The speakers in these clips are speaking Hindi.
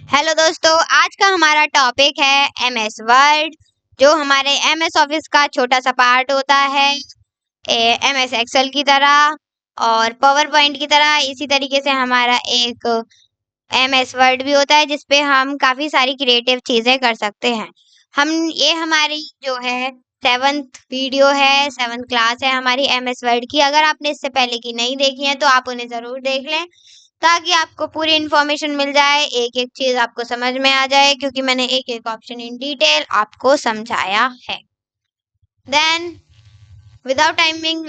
हेलो दोस्तों, आज का हमारा टॉपिक है एमएस वर्ड, जो हमारे एमएस ऑफिस का छोटा सा पार्ट होता है एमएस एक्सेल की तरह और पावर पॉइंट की तरह। इसी तरीके से हमारा एक एमएस वर्ड भी होता है जिसपे हम काफ़ी सारी क्रिएटिव चीज़ें कर सकते हैं। ये हमारी जो है 7th वीडियो है, 7th क्लास है हमारी एमएस वर्ड की। अगर आपने इससे पहले की नहीं देखी है तो आप उन्हें ज़रूर देख लें, ताकि आपको पूरी इन्फॉर्मेशन मिल जाए, एक-एक चीज़ आपको समझ में आ जाए, क्योंकि मैंने एक-एक ऑप्शन इन डिटेल आपको समझाया है। देन विदाउट टाइमिंग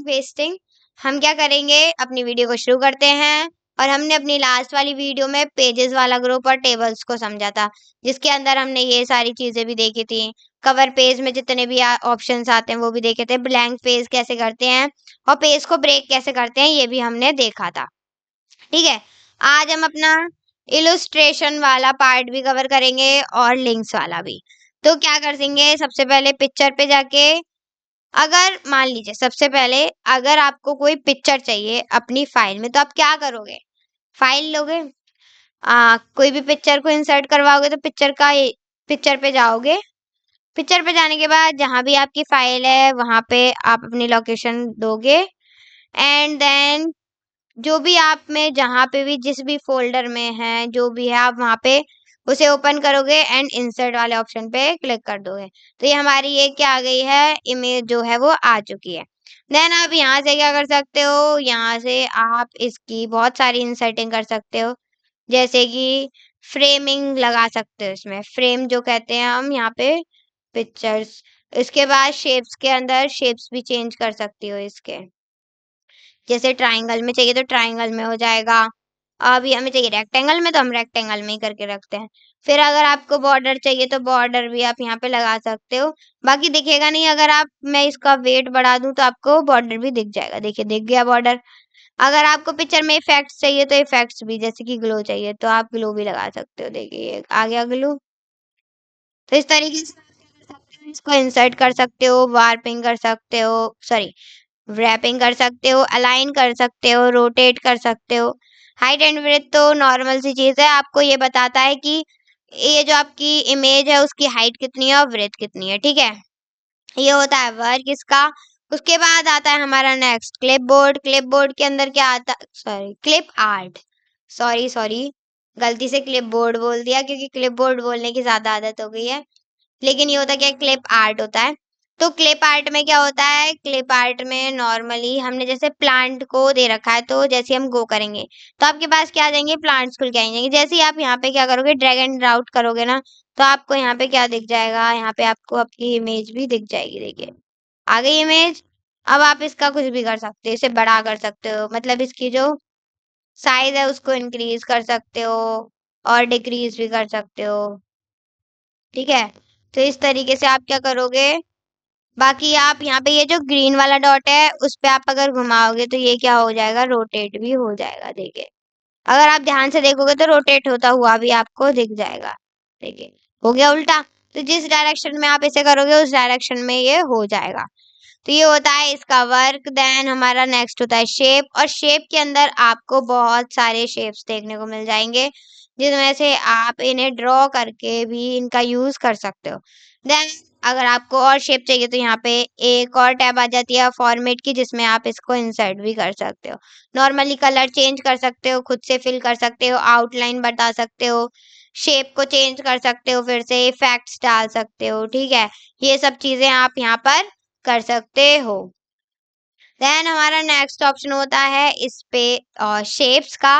वेस्टिंग हम क्या करेंगे, अपनी वीडियो को शुरू करते हैं। और हमने अपनी लास्ट वाली वीडियो में पेजेस वाला ग्रुप और टेबल्स को समझा था, जिसके अंदर हमने ये सारी चीज़ें भी देखी थी। कवर पेज में जितने भी ऑप्शंस आते हैं वो भी देखे थे, ब्लैंक पेज कैसे करते हैं और पेज को ब्रेक कैसे करते हैं ये भी हमने देखा था। ठीक है, आज हम अपना इलुस्ट्रेशन वाला पार्ट भी कवर करेंगे और लिंक्स वाला भी। तो क्या कर देंगे, सबसे पहले पिक्चर पे जाके, अगर मान लीजिए सबसे पहले अगर आपको कोई पिक्चर चाहिए अपनी फाइल में, तो आप क्या करोगे, फाइल लोगे, कोई भी पिक्चर को इंसर्ट करवाओगे तो पिक्चर पे जाओगे। पिक्चर पे जाने के बाद जहाँ भी आपकी फाइल है वहाँ पे आप अपनी लोकेशन दोगे। एंड देन जो भी आप में जहाँ पे भी जिस भी फोल्डर में है जो भी है, आप वहाँ पे उसे ओपन करोगे एंड इंसर्ट वाले ऑप्शन पे क्लिक कर दोगे। तो ये हमारी ये क्या आ गई है, इमेज जो है वो आ चुकी है। देन आप यहाँ से क्या कर सकते हो, यहाँ से आप इसकी बहुत सारी इंसर्टिंग कर सकते हो, जैसे कि फ्रेमिंग लगा सकते हो, इसमें फ्रेम जो कहते हैं हम यहाँ पे पिक्चर्स। इसके बाद शेप्स के अंदर शेप्स भी चेंज कर सकती हो इसके, जैसे ट्राइंगल में चाहिए तो ट्राइंगल में हो जाएगा, अभी हमें चाहिए रेक्टेंगल में तो हम रेक्टेंगल में ही करके रखते हैं। फिर अगर आपको बॉर्डर चाहिए तो बॉर्डर भी आप यहाँ पे लगा सकते हो, बाकी दिखेगा नहीं। अगर मैं इसका वेट बढ़ा दूं तो आपको बॉर्डर भी दिख जाएगा, देखिए दिख गया बॉर्डर। अगर आपको पिक्चर में इफेक्ट्स चाहिए तो इफेक्ट्स भी, जैसे कि ग्लो चाहिए तो आप ग्लो भी लगा सकते हो, देखिए आ गया ग्लो। तो इस तरीके से आप क्या कर सकते हो, इसको इंसर्ट कर सकते हो, वार्पिंग कर सकते हो, सॉरी रैपिंग कर सकते हो, अलाइन कर सकते हो, रोटेट कर सकते हो। हाइट एंड विड्थ तो नॉर्मल सी चीज़ है, आपको ये बताता है कि ये जो आपकी इमेज है उसकी हाइट कितनी है और विड्थ कितनी है। ठीक है, ये होता है वर्क इसका। उसके बाद आता है हमारा नेक्स्ट क्लिपबोर्ड। क्लिपबोर्ड के अंदर क्या आता, sorry clip art, sorry sorry गलती से क्लिपबोर्ड बोल दिया, क्योंकि क्लिपबोर्ड बोलने की ज़्यादा आदत हो गई है। लेकिन ये होता क्या है, क्लिप आर्ट होता है। तो क्लिप आर्ट में क्या होता है, क्लिप आर्ट में नॉर्मली हमने जैसे प्लांट को दे रखा है, तो जैसे हम गो करेंगे तो आपके पास क्या आ जाएंगे, प्लांट्स खुल के आ जाएंगे। जैसे ही आप यहाँ पे क्या करोगे, ड्रैग एंड ड्रॉप करोगे ना, तो आपको यहाँ पे क्या दिख जाएगा, यहाँ पे आपको आपकी इमेज भी दिख जाएगी, देखिए आ गई इमेज। अब आप इसका कुछ भी कर सकते हो, इसे बड़ा कर सकते हो, मतलब इसकी जो साइज है उसको इंक्रीज कर सकते हो और डिक्रीज भी कर सकते हो। ठीक है, तो इस तरीके से आप क्या करोगे। बाकी आप यहाँ पे ये जो ग्रीन वाला डॉट है उस पे आप अगर घुमाओगे तो ये क्या हो जाएगा, रोटेट भी हो जाएगा, देखिए अगर आप ध्यान से देखोगे तो रोटेट होता हुआ भी आपको दिख जाएगा, देखिए हो गया उल्टा। तो जिस डायरेक्शन में आप इसे करोगे उस डायरेक्शन में ये हो जाएगा। तो ये होता है इसका वर्क। देन हमारा नेक्स्ट होता है शेप, और शेप के अंदर आपको बहुत सारे शेप्स देखने को मिल जाएंगे, जिसमें से आप इन्हें ड्रॉ करके भी इनका यूज कर सकते हो। देन अगर आपको और शेप चाहिए तो यहाँ पे एक और टैब आ जाती है फॉर्मेट की, जिसमें आप इसको इंसर्ट भी कर सकते हो। नॉर्मली कलर चेंज कर सकते हो, खुद से फिल कर सकते हो, आउटलाइन बता सकते हो, शेप को चेंज कर सकते हो, फिर से इफेक्ट्स डाल सकते हो। ठीक है, ये सब चीजें आप यहाँ पर कर सकते हो। देन हमारा नेक्स्ट ऑप्शन होता है इस पे शेप्स का,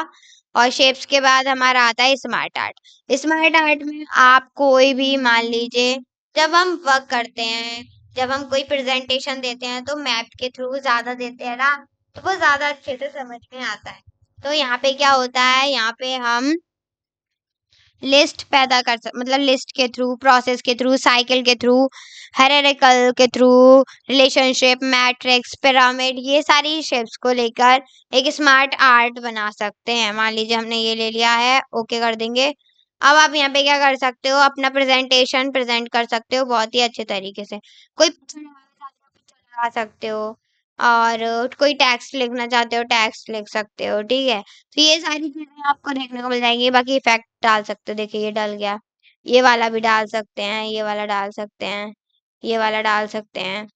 और शेप्स के बाद हमारा आता है स्मार्ट आर्ट। स्मार्ट आर्ट में आप कोई भी मान लीजिए, जब हम वर्क करते हैं, जब हम कोई प्रेजेंटेशन देते हैं तो मैप के थ्रू ज्यादा देते हैं ना, तो वो ज्यादा अच्छे से समझ में आता है। तो यहाँ पे क्या होता है, यहाँ पे हम लिस्ट पैदा कर सक मतलब लिस्ट के थ्रू, प्रोसेस के थ्रू, साइकिल के थ्रू, हायरार्किकल के थ्रू, रिलेशनशिप, मैट्रिक्स, पिरामिड, ये सारी शेप्स को लेकर एक स्मार्ट आर्ट बना सकते हैं। मान लीजिए हमने ये ले लिया है, ओके कर देंगे। अब आप यहाँ पे क्या कर सकते हो, अपना प्रेजेंटेशन प्रेजेंट कर सकते हो बहुत ही अच्छे तरीके से। कोई पिक्चर लगा सकते हो, और कोई टेक्स्ट लिखना चाहते हो टेक्स्ट लिख सकते हो, ठीक है। तो ये सारी चीजें आपको देखने को मिल जाएंगी। बाकी इफेक्ट डाल सकते हो, देखिए ये डल गया, ये वाला भी डाल सकते हैं, ये वाला डाल सकते हैं, ये वाला डाल सकते हैं।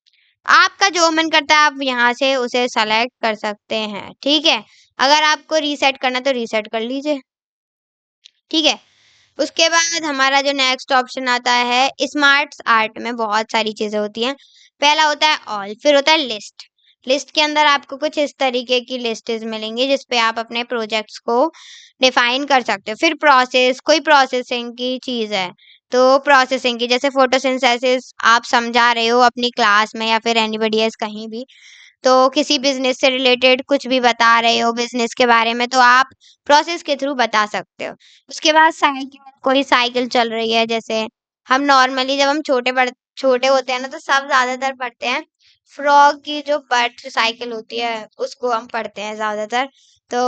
आपका जो मन करता है आप यहाँ से उसे सेलेक्ट कर सकते हैं, ठीक है। अगर आपको रीसेट करना तो रीसेट कर लीजिए, ठीक है। उसके बाद हमारा जो नेक्स्ट ऑप्शन आता है, स्मार्ट आर्ट में बहुत सारी चीजें होती हैं। पहला होता है ऑल, फिर होता है लिस्ट। लिस्ट के अंदर आपको कुछ इस तरीके की लिस्टें मिलेंगी जिसपे आप अपने प्रोजेक्ट्स को डिफाइन कर सकते हो। फिर प्रोसेस, कोई प्रोसेसिंग की चीज है तो प्रोसेसिंग की, जैसे फोटोसिंथेसिस आप समझा रहे हो अपनी क्लास में या फिर एनीबॉडी एल्स कहीं भी, तो किसी बिजनेस से रिलेटेड कुछ भी बता रहे हो बिजनेस के बारे में, तो आप प्रोसेस के थ्रू बता सकते हो। उसके बाद साइकिल, कोई साइकिल चल रही है, जैसे हम नॉर्मली जब हम छोटे होते हैं ना तो सब ज्यादातर पढ़ते हैं फ्रॉग की जो बट साइकिल होती है उसको हम पढ़ते हैं ज्यादातर। तो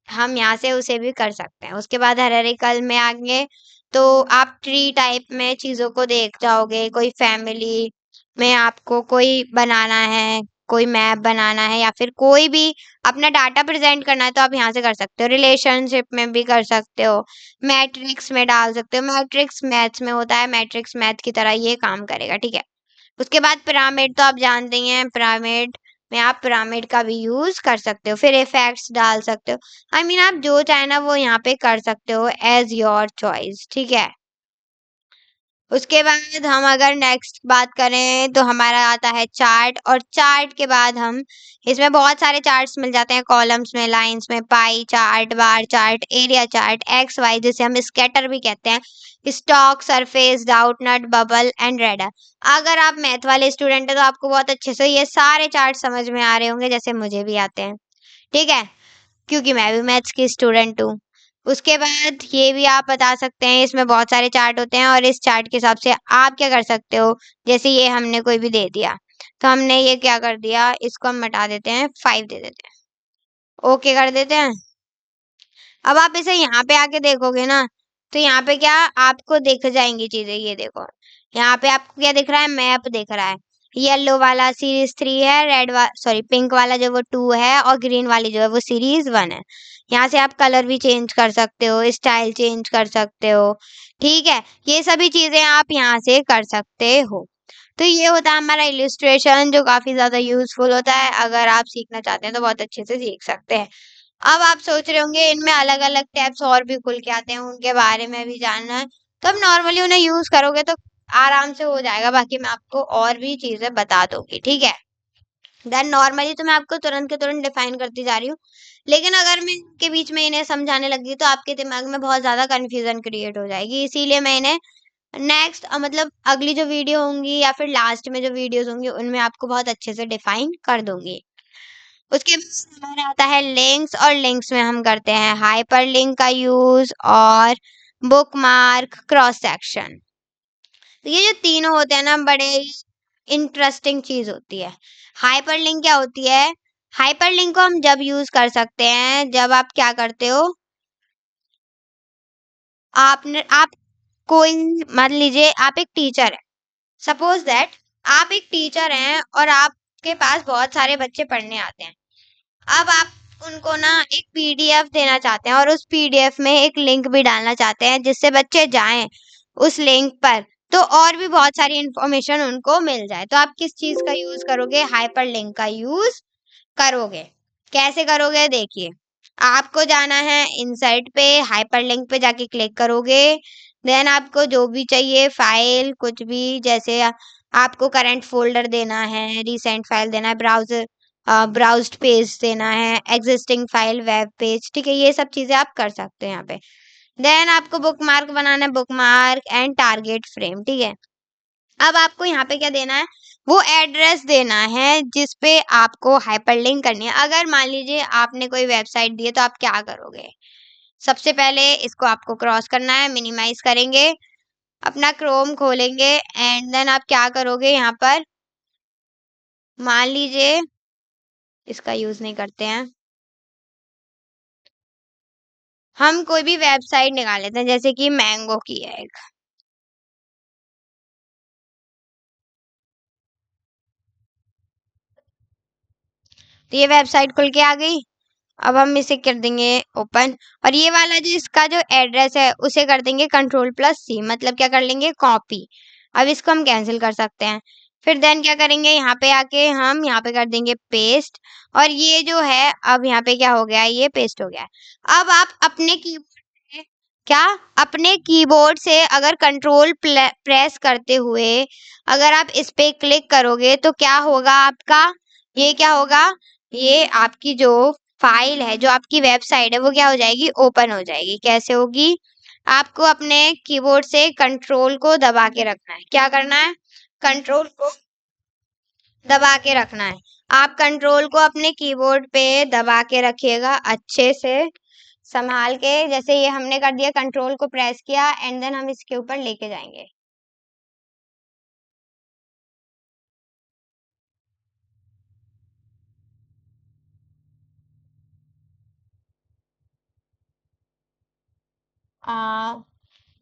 हम यहाँ से उसे भी कर सकते हैं। उसके बाद हरेरिकल में आगे तो आप ट्री टाइप में चीजों को देख जाओगे, कोई फैमिली में आपको कोई बनाना है, कोई मैप बनाना है, या फिर कोई भी अपना डाटा प्रेजेंट करना है तो आप यहाँ से कर सकते हो। रिलेशनशिप में भी कर सकते हो, मैट्रिक्स में डाल सकते हो। मैट्रिक्स मैथ्स में होता है, मैट्रिक्स मैथ की तरह ये काम करेगा, ठीक है। उसके बाद पिरामिड तो आप जानते ही हैं, पिरामिड में आप पिरामिड का भी यूज कर सकते हो। फिर इफेक्ट्स डाल सकते हो। आई मीन आप जो चाहे ना वो यहाँ पे कर सकते हो एज योर चॉइस, ठीक है। उसके बाद हम अगर नेक्स्ट बात करें तो हमारा आता है चार्ट, और चार्ट के बाद हम इसमें बहुत सारे चार्ट्स मिल जाते हैं, कॉलम्स में, लाइंस में, pie chart, bar chart, area chart, X Y जिसे हम स्कैटर भी कहते हैं, stock, surface, doughnut, bubble and radar. अगर आप मैथ वाले स्टूडेंट हैं तो आपको बहुत अच्छे से ये सारे चार्ट समझ में आ रहे होंगे जैसे मुझे भी आते हैं, ठीक है, क्योंकि मैं भी मैथ्स की स्टूडेंट हूँ। उसके बाद ये भी आप बता सकते हैं, इसमें बहुत सारे चार्ट होते हैं और इस चार्ट के हिसाब से आप क्या कर सकते हो। जैसे ये हमने कोई भी दे दिया तो हमने ये क्या कर दिया, इसको हम मिटा देते हैं, 5 दे देते हैं, ओके कर देते हैं। अब आप इसे यहाँ पे आके देखोगे ना तो यहाँ पे क्या आपको दिख जाएंगी चीजें, ये देखो यहाँ पे आपको क्या दिख रहा है, मैप दिख रहा है। येलो वाला सीरीज 3 है, सॉरी पिंक वाला जो वो 2 है, और ग्रीन वाली जो है वो सीरीज 1 है। यहाँ से आप कलर भी चेंज कर सकते हो, स्टाइल चेंज कर सकते हो, ठीक है। ये सभी चीजें आप यहाँ से कर सकते हो। तो ये होता है हमारा इलिस्ट्रेशन जो काफी ज्यादा यूजफुल होता है। अगर आप सीखना चाहते हैं तो बहुत अच्छे से सीख सकते हैं। अब आप सोच रहे होंगे इनमें अलग अलग टैब्स और भी खुल के आते हैं, उनके बारे में भी जानना है, तो अब नॉर्मली उन्हें यूज करोगे तो आराम से हो जाएगा। बाकी मैं आपको और भी चीजें बता दूंगी, ठीक है। देन नॉर्मली तो मैं आपको तुरंत के तुरंत डिफाइन करती जा रही हूँ, लेकिन अगर मैं के बीच में इन्हें समझाने लगी तो आपके दिमाग में बहुत ज्यादा कंफ्यूजन क्रिएट हो जाएगी। इसीलिए मैं इन्हें नेक्स्ट मतलब अगली जो वीडियो होंगी या फिर लास्ट में जो वीडियोस होंगी उनमें आपको बहुत अच्छे से डिफाइन कर दूंगी। उसके बाद हमारा आता है लिंक्स, और लिंक्स में हम करते हैं हाइपर लिंक का यूज और बुकमार्क, क्रॉस सेक्शन। तो ये जो तीनों होते हैं ना बड़े इंटरेस्टिंग चीज होती है। हाइपर लिंक क्या होती है, हाइपर लिंक को हम जब यूज कर सकते हैं जब आप क्या करते हो, आप कोई मान लीजिए आप एक टीचर है, सपोज दैट आप एक टीचर हैं और आपके पास बहुत सारे बच्चे पढ़ने आते हैं। अब आप उनको ना एक पीडीएफ देना चाहते हैं और उस पीडीएफ में एक लिंक भी डालना चाहते हैं जिससे बच्चे जाएं उस लिंक पर, तो और भी बहुत सारी इंफॉर्मेशन उनको मिल जाए। तो आप किस चीज का यूज करोगे, हाइपर लिंक का यूज करोगे। कैसे करोगे देखिए, आपको जाना है इनसाइट पे, हाइपर लिंक पे जाके क्लिक करोगे। देन आपको जो भी चाहिए फाइल कुछ भी, जैसे आपको करंट फोल्डर देना है, रिसेंट फाइल देना है, ब्राउजर ब्राउज्ड पेज देना है, एग्जिस्टिंग फाइल, वेब पेज, ठीक है, ये सब चीजें आप कर सकते हैं यहाँ पे। देन आपको बुकमार्क बनाना है, बुकमार्क एंड टारगेट फ्रेम, ठीक है। अब आपको यहाँ पे क्या देना है, वो एड्रेस देना है जिस पे आपको हाइपरलिंक करनी है। अगर मान लीजिए आपने कोई वेबसाइट दी है तो आप क्या करोगे, सबसे पहले इसको आपको क्रॉस करना है, मिनिमाइज करेंगे, अपना क्रोम खोलेंगे एंड देन आप क्या करोगे, यहाँ पर मान लीजिए इसका यूज नहीं करते हैं, हम कोई भी वेबसाइट निकाल लेते हैं जैसे कि मैंगो की है एक, तो ये वेबसाइट खुल के आ गई। अब हम इसे कर देंगे ओपन, और ये वाला जो इसका जो एड्रेस है उसे कर देंगे Ctrl+C, मतलब क्या कर लेंगे, कॉपी। अब इसको हम कैंसिल कर सकते हैं। फिर देन क्या करेंगे, यहाँ पे आके हम यहाँ पे कर देंगे पेस्ट, और ये जो है अब यहाँ पे क्या हो गया, ये पेस्ट हो गया है। अब आप अपने कीबोर्ड से क्या, अपने कीबोर्ड से अगर कंट्रोल प्रेस करते हुए अगर आप इस पे क्लिक करोगे तो क्या होगा आपका, ये क्या होगा, ये आपकी जो फाइल है, जो आपकी वेबसाइट है, वो क्या हो जाएगी, ओपन हो जाएगी। कैसे होगी, आपको अपने कीबोर्ड से कंट्रोल को दबा के रखना है। क्या करना है, कंट्रोल को दबा के रखना है। आप कंट्रोल को अपने कीबोर्ड पे दबा के रखिएगा अच्छे से संभाल के। जैसे ये हमने कर दिया, कंट्रोल को प्रेस किया एंड देन हम इसके ऊपर लेके जाएंगे।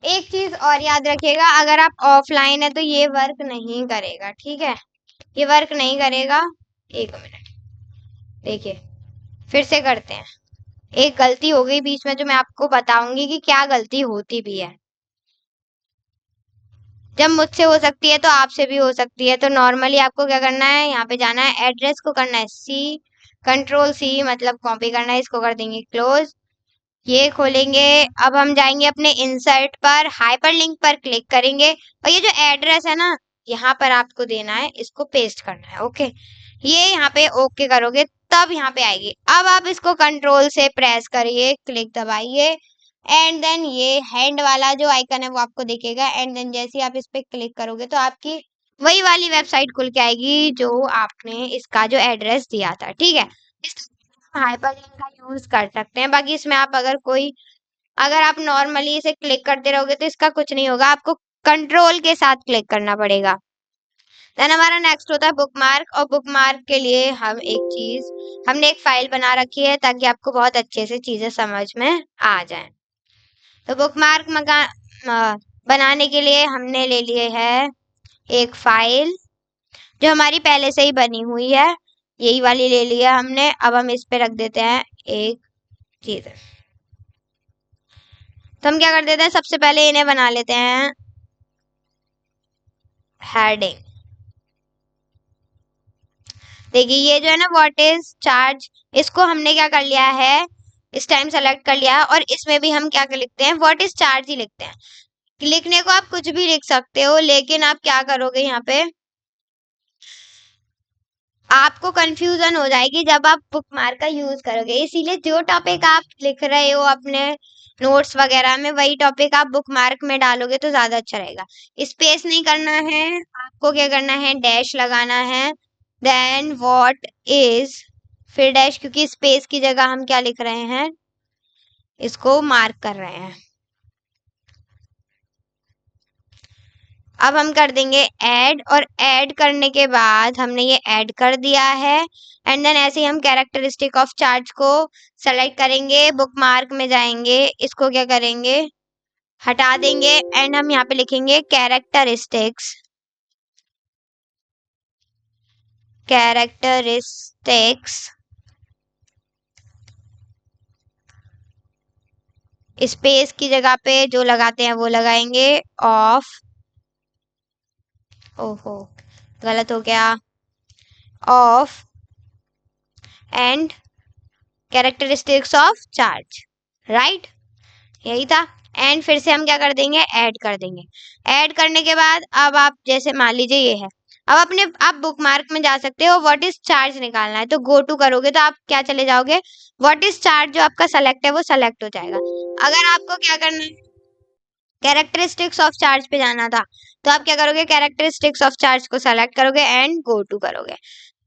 एक चीज और याद रखिएगा, अगर आप ऑफलाइन है तो ये वर्क नहीं करेगा, ठीक है, ये वर्क नहीं करेगा। एक मिनट, देखिए फिर से करते हैं। एक गलती हो गई बीच में जो मैं आपको बताऊंगी कि क्या गलती होती भी है। जब मुझसे हो सकती है तो आपसे भी हो सकती है। तो नॉर्मली आपको क्या करना है, यहाँ पे जाना है, एड्रेस को करना है Ctrl+C, मतलब कॉपी करना है। इसको कर देंगे क्लोज, ये खोलेंगे। अब हम जाएंगे अपने इंसर्ट पर, हाइपरलिंक पर क्लिक करेंगे, और ये जो एड्रेस है ना, यहाँ पर आपको देना है, इसको पेस्ट करना है। ओके, ये यहाँ पे ओके करोगे तब यहाँ पे आएगी। अब आप इसको कंट्रोल से प्रेस करिए, क्लिक दबाइए, एंड देन ये हैंड वाला जो आइकन है वो आपको दिखेगा, एंड देन जैसे ही आप इस पे क्लिक करोगे तो आपकी वही वाली वेबसाइट खुल के आएगी जो आपने इसका जो एड्रेस दिया था, ठीक है। इस हाइपरलिंक का यूज कर सकते हैं। बाकी इसमें आप अगर आप नॉर्मली इसे क्लिक करते रहोगे तो इसका कुछ नहीं होगा, आपको कंट्रोल के साथ क्लिक करना पड़ेगा। देन हमारा नेक्स्ट होता है बुकमार्क, और बुकमार्क के लिए हमने एक फाइल बना रखी है ताकि आपको बहुत अच्छे से चीजें समझ में आ जाए। तो बुकमार्क बनाने के लिए हमने ले लिए है एक फाइल जो हमारी पहले से ही बनी हुई है, यही वाली ले लिया हमने। अब हम इस पे रख देते हैं एक चीज। तो हम क्या कर देते हैं, सबसे पहले इन्हें बना लेते हैं हेडिंग। देखिए ये जो है ना, व्हाट इज चार्ज, इसको हमने क्या कर लिया है, इस टाइम सेलेक्ट कर लिया है, और इसमें भी हम क्या कर लिखते हैं, व्हाट इज चार्ज ही लिखते हैं। लिखने को आप कुछ भी लिख सकते हो, लेकिन आप क्या करोगे, यहाँ पे आपको कंफ्यूजन हो जाएगी जब आप बुकमार्क का यूज करोगे। इसीलिए जो टॉपिक आप लिख रहे हो अपने नोट्स वगैरह में, वही टॉपिक आप बुकमार्क में डालोगे तो ज्यादा अच्छा रहेगा। स्पेस नहीं करना है आपको, क्या करना है, डैश लगाना है, देन व्हाट इज, फिर डैश, क्योंकि स्पेस की जगह हम क्या लिख रहे हैं, इसको मार्क कर रहे हैं। अब हम कर देंगे ऐड, और ऐड करने के बाद हमने ये ऐड कर दिया है, एंड देन ऐसे ही हम कैरेक्टरिस्टिक ऑफ चार्ज को सेलेक्ट करेंगे, बुकमार्क में जाएंगे, इसको क्या करेंगे, हटा देंगे, एंड हम यहाँ पे लिखेंगे कैरेक्टरिस्टिक्स स्पेस की जगह पे जो लगाते हैं वो लगाएंगे ऑफ, ओहो गलत हो गया, of and characteristics of charge, right, यही था। एंड फिर से हम क्या कर देंगे, ऐड कर देंगे। ऐड करने के बाद अब आप जैसे मान लीजिए ये है, अब आप बुकमार्क में जा सकते हो, व्हाट इज चार्ज निकालना है तो गो टू करोगे तो आप क्या चले जाओगे, व्हाट इज चार्ज जो आपका सेलेक्ट है वो सेलेक्ट हो जाएगा। अगर आपको क्या करना है, कैरेक्टरिस्टिक्स ऑफ चार्ज पे जाना था तो आप क्या करोगे, कैरेक्टरिस्टिक्स ऑफ चार्ज को सेलेक्ट करोगे एंड गो टू करोगे,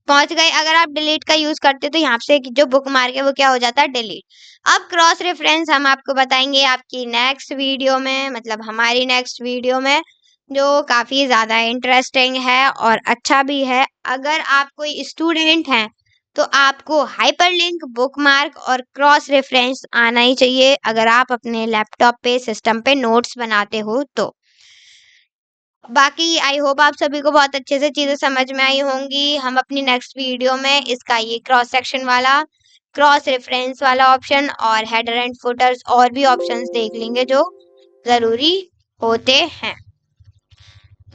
पहुंच गए। अगर आप डिलीट का यूज करते तो यहाँ से जो बुक मार्क है वो क्या हो जाता है, डिलीट। अब क्रॉस रेफरेंस हम आपको बताएंगे आपकी नेक्स्ट वीडियो में, मतलब हमारी नेक्स्ट वीडियो में, जो काफी ज्यादा इंटरेस्टिंग है और अच्छा भी है। अगर आप कोई स्टूडेंट हैं तो आपको हाइपरलिंक, बुकमार्क और क्रॉस रेफरेंस आना ही चाहिए, अगर आप अपने लैपटॉप पे, सिस्टम पे नोट्स बनाते हो तो। बाकी आई होप आप सभी को बहुत अच्छे से चीज़ें समझ में आई होंगी। हम अपनी नेक्स्ट वीडियो में इसका ये क्रॉस सेक्शन वाला, क्रॉस रेफरेंस वाला ऑप्शन और हेडर एंड फुटर्स और भी ऑप्शंस देख लेंगे जो ज़रूरी होते हैं।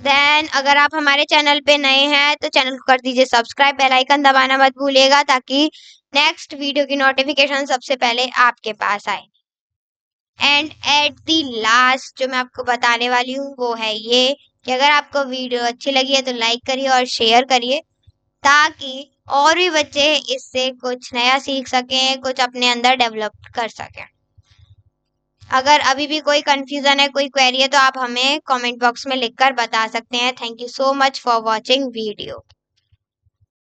देन अगर आप हमारे चैनल पे नए हैं तो चैनल को कर दीजिए सब्सक्राइब, बेल आइकन दबाना मत भूलिएगा ताकि नेक्स्ट वीडियो की नोटिफिकेशन सबसे पहले आपके पास आए। एंड एट दी लास्ट जो मैं आपको बताने वाली हूँ वो है ये कि अगर आपको वीडियो अच्छी लगी है तो लाइक करिए और शेयर करिए ताकि और भी बच्चे इससे कुछ नया सीख सकें, कुछ अपने अंदर डेवलप कर सकें। अगर अभी भी कोई कंफ्यूजन है, कोई क्वेरी है तो आप हमें कमेंट बॉक्स में लिखकर बता सकते हैं। Thank you so much for watching video.